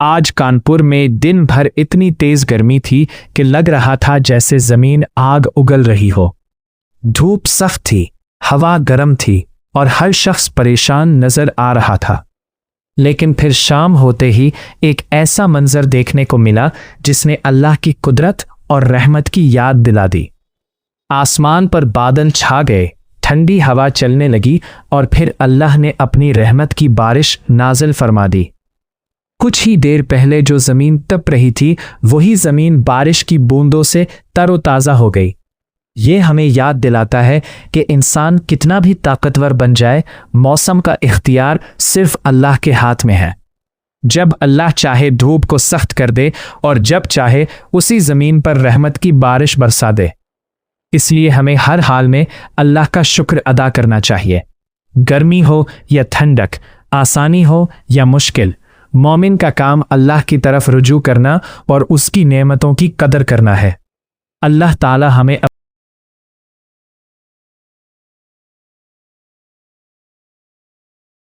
آج کانپور میں دن بھر اتنی تیز گرمی تھی کہ لگ رہا تھا جیسے زمین آگ اگل رہی ہو۔ دھوپ سخت تھی، ہوا گرم تھی اور ہر شخص پریشان نظر آ رہا تھا۔ لیکن پھر شام ہوتے ہی ایک ایسا منظر دیکھنے کو ملا جس نے اللہ کی قدرت اور رحمت کی یاد دلا دی۔ آسمان پر بادل چھا گئے، ٹھنڈی ہوا چلنے لگی اور پھر اللہ نے اپنی رحمت کی بارش نازل فرما دی۔ کچھ ہی دیر پہلے جو زمین تپ رہی تھی وہی زمین بارش کی بوندوں سے تر و تازہ ہو گئی۔ یہ ہمیں یاد دلاتا ہے کہ انسان کتنا بھی طاقتور بن جائے، موسم کا اختیار صرف اللہ کے ہاتھ میں ہے۔ جب اللہ چاہے دھوپ کو سخت کر دے اور جب چاہے اسی زمین پر رحمت کی بارش برسا دے۔ اس لیے ہمیں ہر حال میں اللہ کا شکر ادا کرنا چاہیے۔ گرمی ہو یا ٹھنڈک، آسانی ہو یا مشکل، مومن کا کام اللہ کی طرف رجوع کرنا اور اس کی نعمتوں کی قدر کرنا ہے۔ اللہ تعالی ہمیں